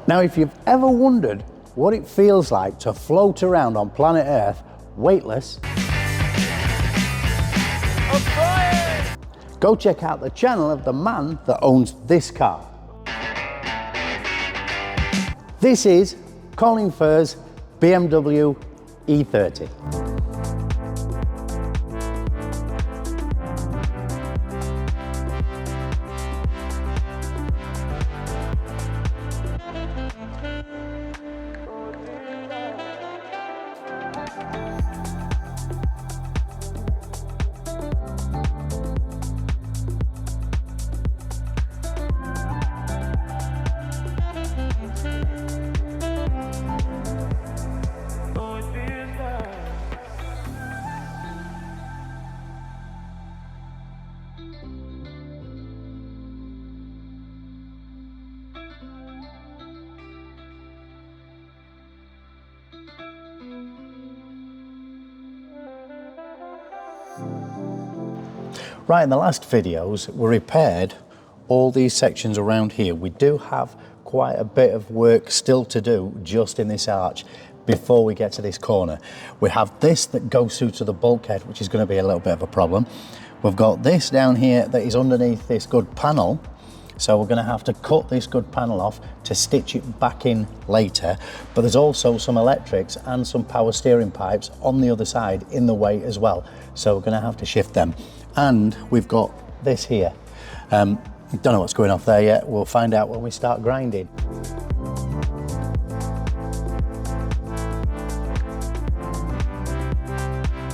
Now, if you've ever wondered what it feels like to float around on planet Earth weightless, go check out the channel of the man that owns this car. This is Colin Furze BMW E30. Right, in the last videos we repaired all these sections around here. We do have quite a bit of work still to do just in this arch before we get to this corner. We have this that goes through to the bulkhead, which is going to be a little bit of a problem. We've got this down here that is underneath this good panel, so we're going to have to cut this good panel off to stitch it back in later. But there's also some electrics and some power steering pipes on the other side in the way as well, so we're going to have to shift them. And we've got this here. Don't know what's going off there yet. We'll find out when we start grinding.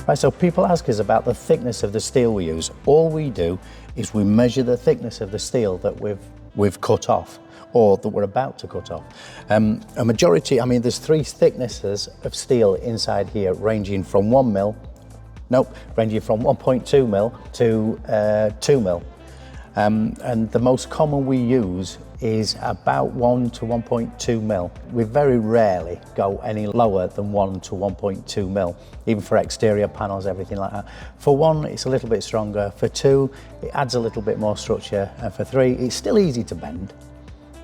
Right, so people ask us about the thickness of the steel we use. All we do is we measure the thickness of the steel that we've cut off, or that we're about to cut off. A majority, I mean, there's three thicknesses of steel inside here, ranging from 1 mil, ranging from 1.2 mil to 2 mil. And the most common we use is about 1 to 1.2 mil. We very rarely go any lower than 1 to 1.2 mil, even for exterior panels, everything like that. For 1, it's a little bit stronger. For 2, it adds a little bit more structure. And for 3, it's still easy to bend.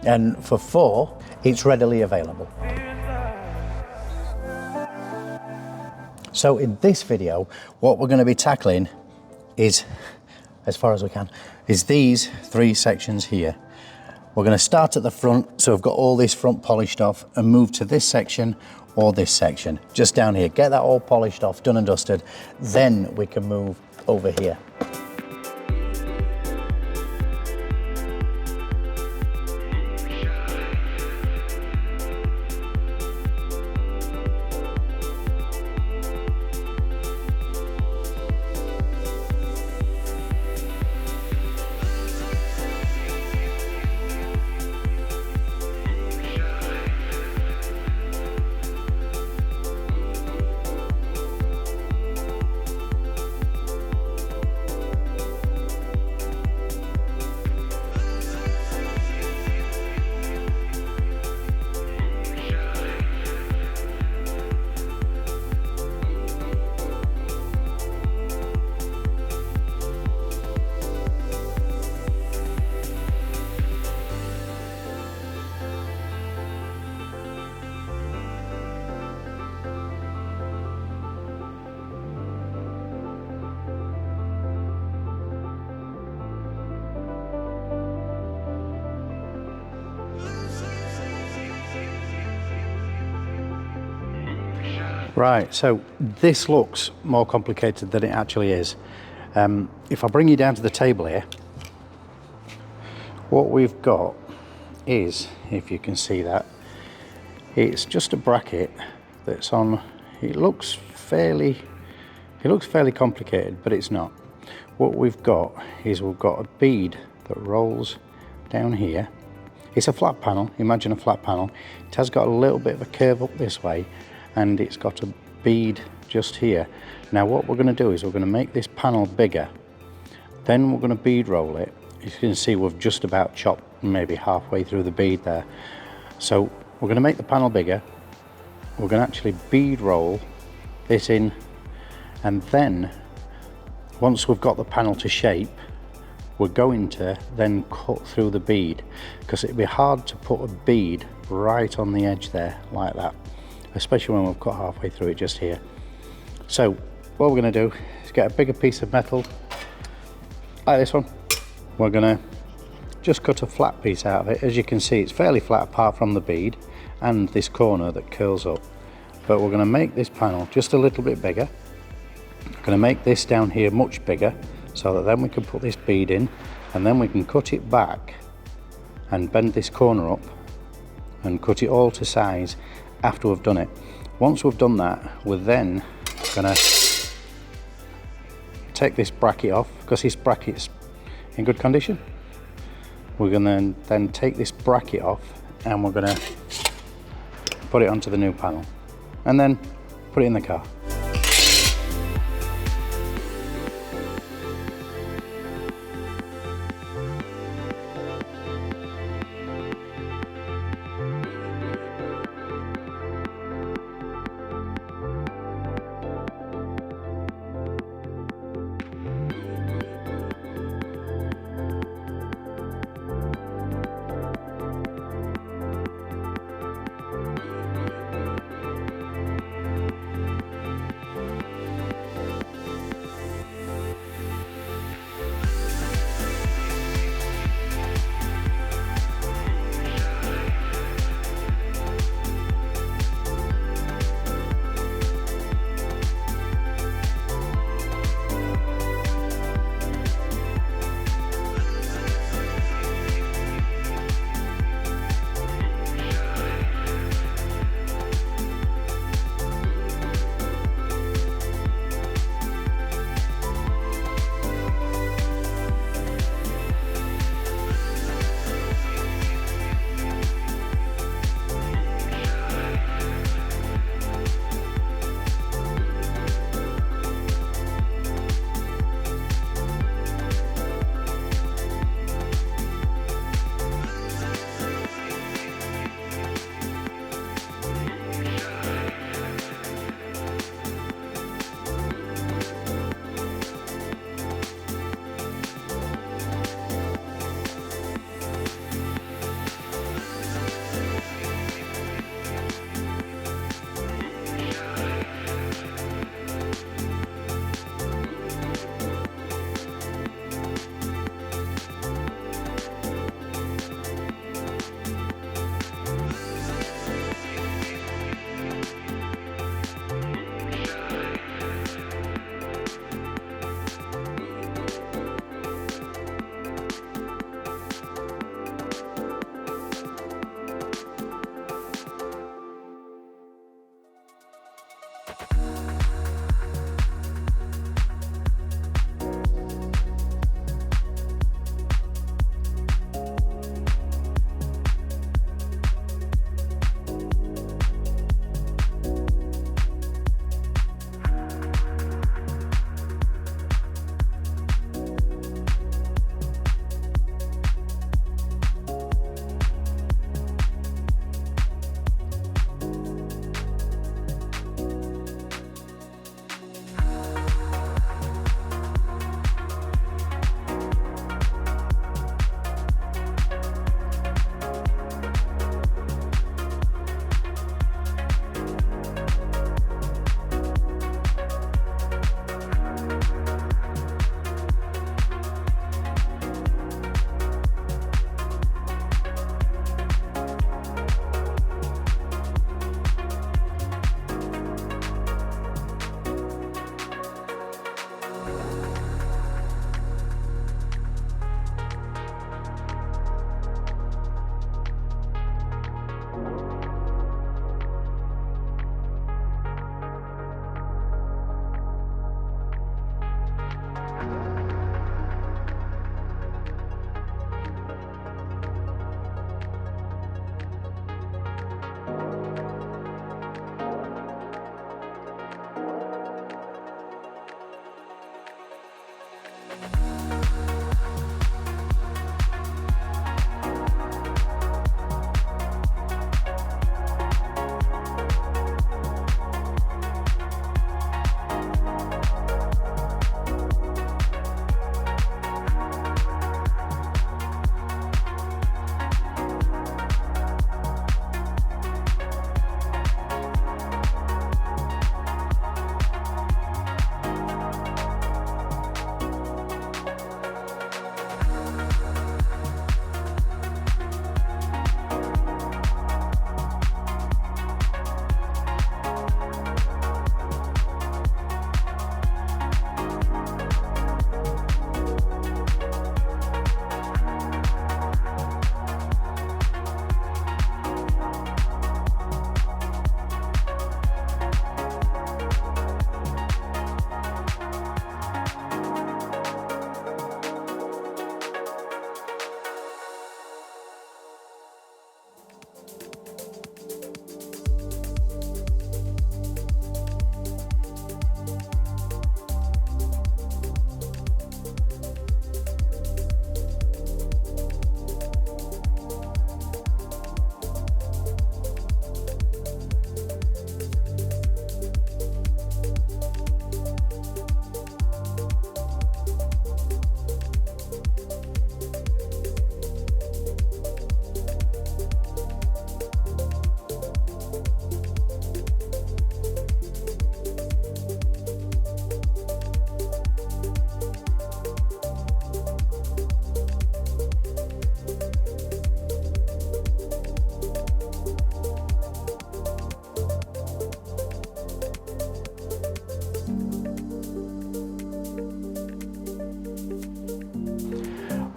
And for 4, it's readily available. So in this video, what we're going to be tackling is, as far as we can, is these 3 sections here. We're going to start at the front, so we've got all this front polished off, and move to this section or this section, just down here. Get that all polished off, done and dusted, then we can move over here. Right, so this looks more complicated than it actually is. If I bring you down to the table here, what we've got is, if you can see that, it's just a bracket that's on. It looks fairly complicated, but it's not. What we've got is we've got a bead that rolls down here, It's a flat panel, imagine a flat panel. It has got a little bit of a curve up this way, and it's got a bead just here. Now what we're going to do is we're going to make this panel bigger, then we're going to bead roll it. You can see we've just about chopped maybe halfway through the bead there. So we're going to make the panel bigger, we're going to actually bead roll this in, and then once we've got the panel to shape, we're going to then cut through the bead, because it'd be hard to put a bead right on the edge there like that, especially when we've cut halfway through it just here. So what we're going to do is get a bigger piece of metal like this one. We're going to just cut a flat piece out of it. As you can see, it's fairly flat apart from the bead and this corner that curls up, but we're going to make this panel just a little bit bigger. I'm going to make this down here much bigger, so that then we can put this bead in, and then we can cut it back and bend this corner up and cut it all to size after we've done it. Once we've done that, we're then going to take this bracket off, because this bracket's in good condition. We're going to then take this bracket off, and we're going to put it onto the new panel and then put it in the car.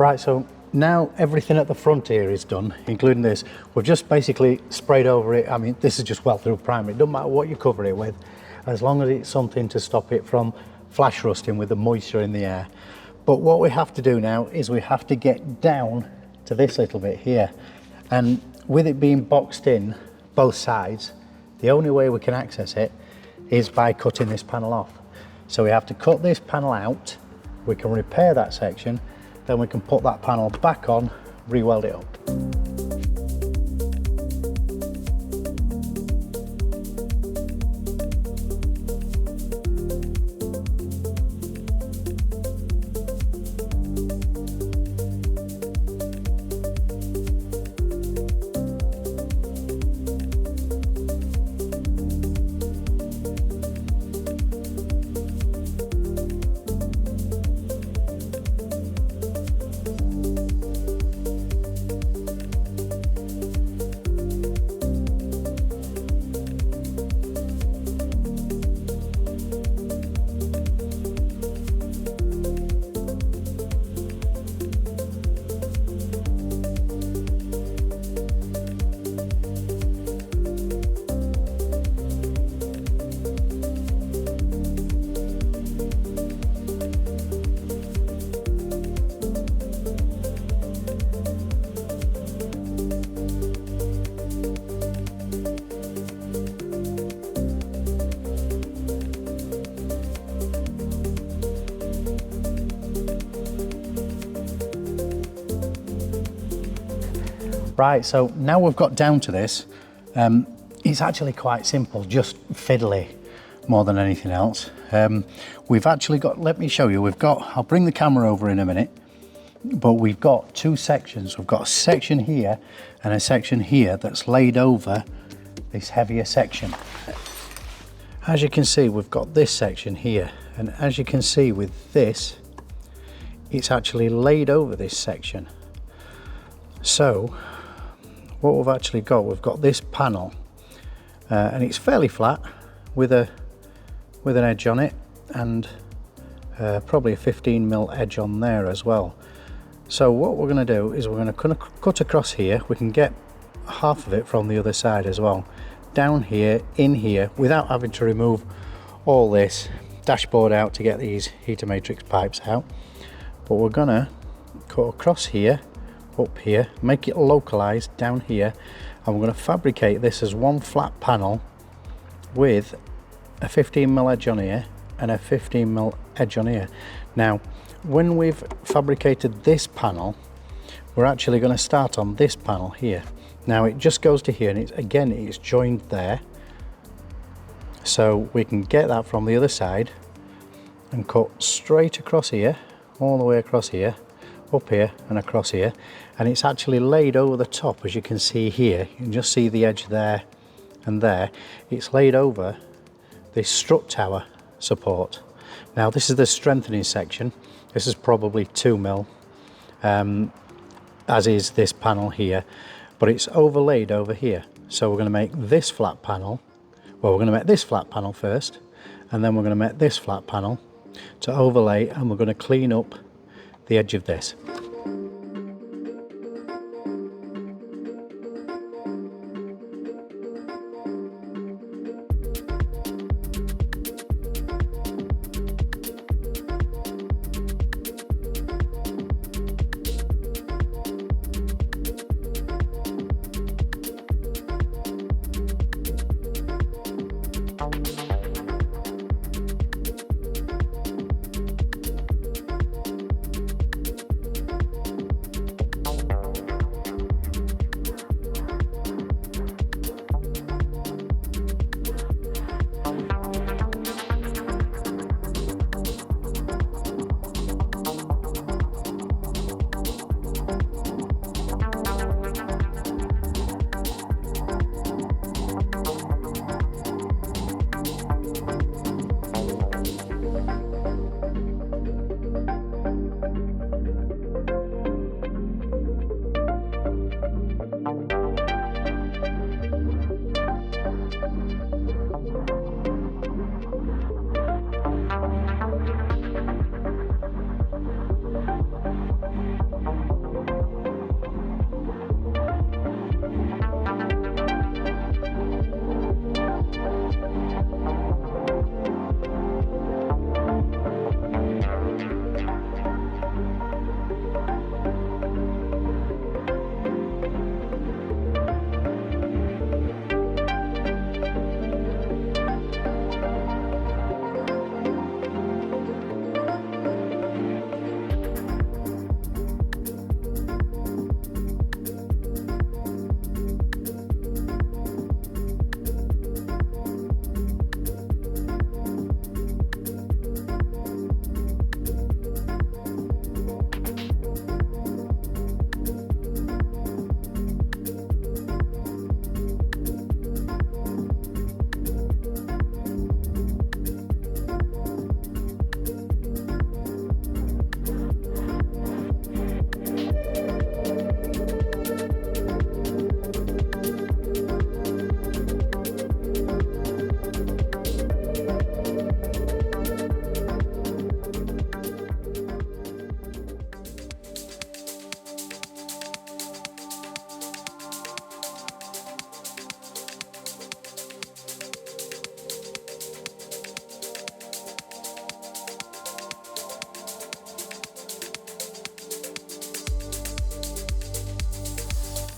Right, so now everything at the front here is done, including this. We've just basically sprayed over it. I mean, this is just weld through primer. It doesn't matter what you cover it with, as long as it's something to stop it from flash rusting with the moisture in the air. But what we have to do now is we have to get down to this little bit here. And with it being boxed in both sides, the only way we can access it is by cutting this panel off. So we have to cut this panel out, we can repair that section, then we can put that panel back on, re-weld it up. Right, so now we've got down to this, it's actually quite simple, just fiddly more than anything else. We've actually got, let me show you, I'll bring the camera over in a minute, but we've got two sections. We've got a section here and a section here that's laid over this heavier section. As you can see, we've got this section here, and as you can see with this, it's actually laid over this section. So what we've actually got, we've got this panel, and it's fairly flat with an edge on it, and probably a 15mm edge on there as well. So what we're going to do is we're going to cut across here. We can get half of it from the other side as well, down here, in here, without having to remove all this dashboard out to get these heater matrix pipes out. But we're going to cut across here, up here, make it localized down here, and we're going to fabricate this as one flat panel with a 15mm edge on here and a 15mm edge on here. Now when we've fabricated this panel, we're actually going to start on this panel here. Now it just goes to here, and it's joined there, so we can get that from the other side and cut straight across here, all the way across here, up here and across here, and it's actually laid over the top. As you can see here, you can just see the edge there and there. It's laid over this strut tower support. Now this is the strengthening section. This is probably 2mm, as is this panel here, but it's overlaid over here. So we're going to make this flat panel, well, we're going to make this flat panel first, and then we're going to make this flat panel to overlay, and we're going to clean up the edge of this.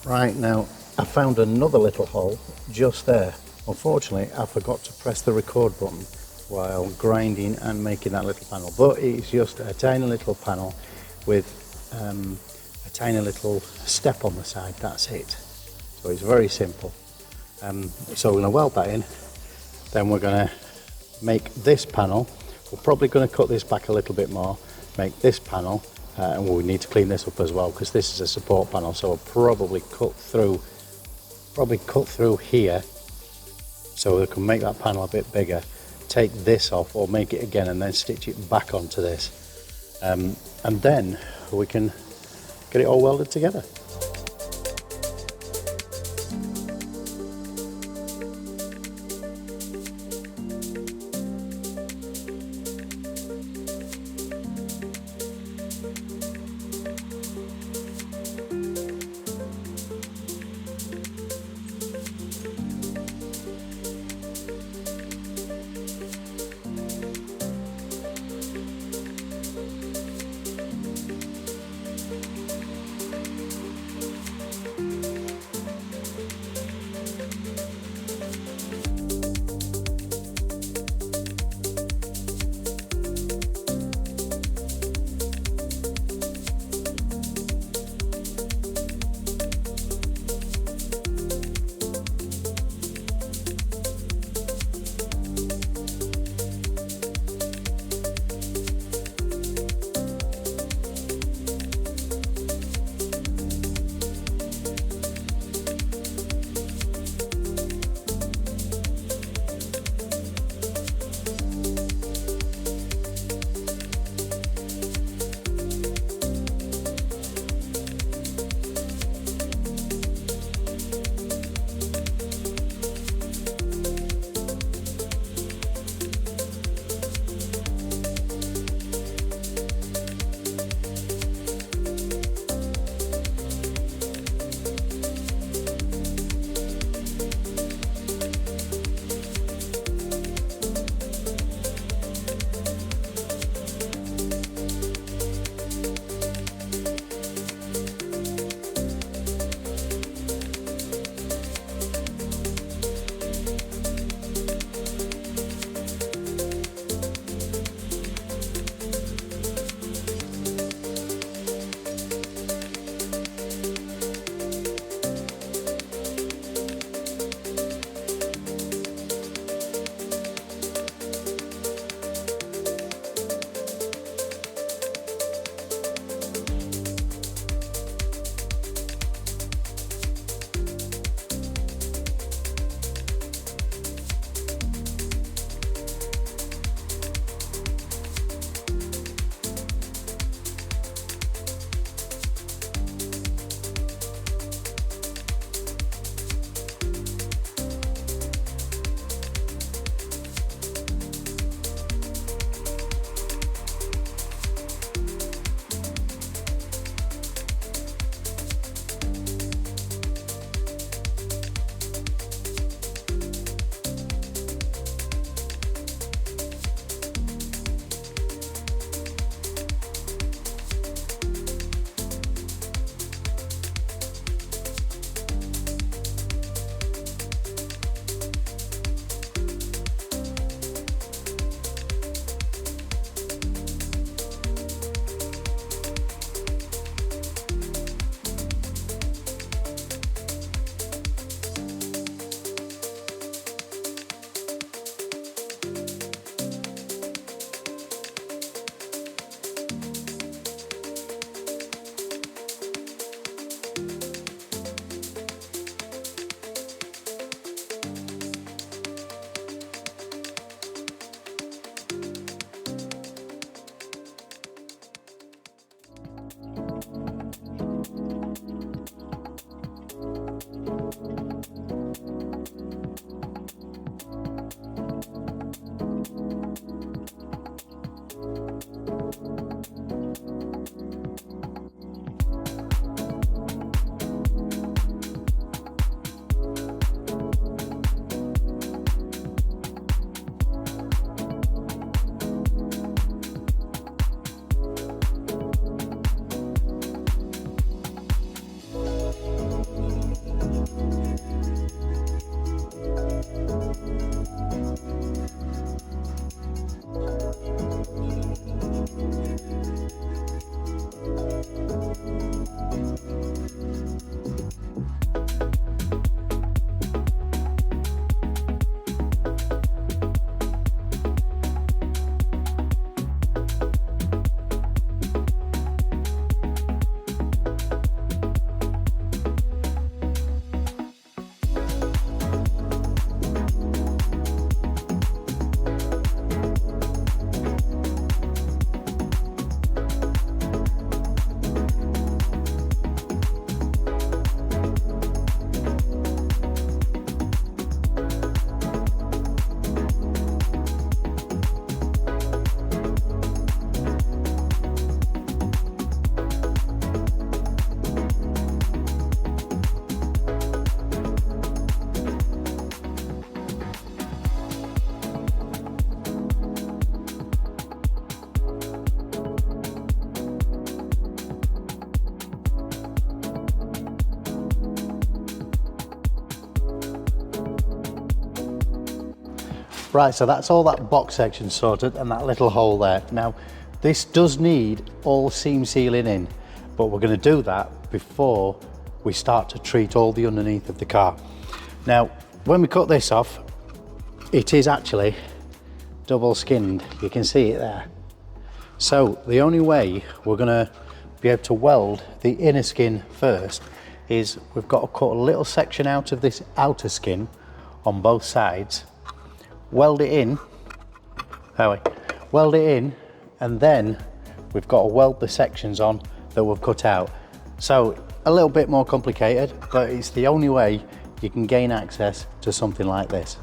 Right, now I found another little hole just there. Unfortunately, I forgot to press the record button while grinding and making that little panel, but it's just a tiny little panel with a tiny little step on the side. That's it. So it's very simple. So we're going to weld that in, then we're going to make this panel. We're probably going to cut this back a little bit more, make this panel, and we need to clean this up as well because this is a support panel, so we'll probably cut through here so we can make that panel a bit bigger, take this off or make it again and then stitch it back onto this, and then we can get it all welded together. Right, so that's all that box section sorted and that little hole there. Now, this does need all seam sealing in, but we're going to do that before we start to treat all the underneath of the car. Now, when we cut this off, it is actually double skinned. You can see it there. So the only way we're going to be able to weld the inner skin first is we've got to cut a little section out of this outer skin on both sides, weld it in, and then we've got to weld the sections on that we've cut out. So a little bit more complicated, but it's the only way you can gain access to something like this.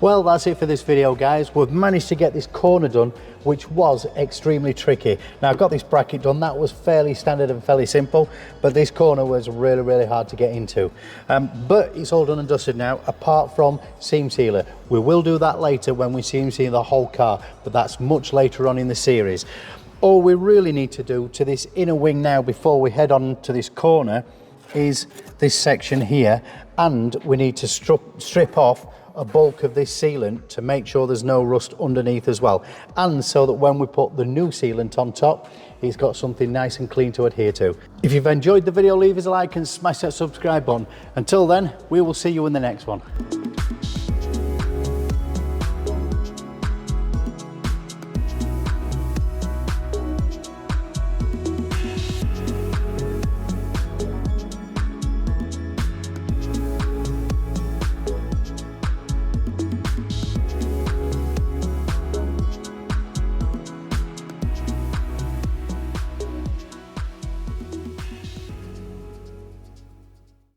Well, that's it for this video, guys. We've managed to get this corner done, which was extremely tricky. Now, I've got this bracket done. That was fairly standard and fairly simple, but this corner was really, really hard to get into. But it's all done and dusted now, apart from seam sealer. We will do that later when we seam seal the whole car, but that's much later on in the series. All we really need to do to this inner wing now before we head on to this corner is this section here, and we need to strip off a bulk of this sealant to make sure there's no rust underneath as well, and so that when we put the new sealant on top, it's got something nice and clean to adhere to. If you've enjoyed the video, leave us a like and smash that subscribe button. Until then, we will see you in the next one.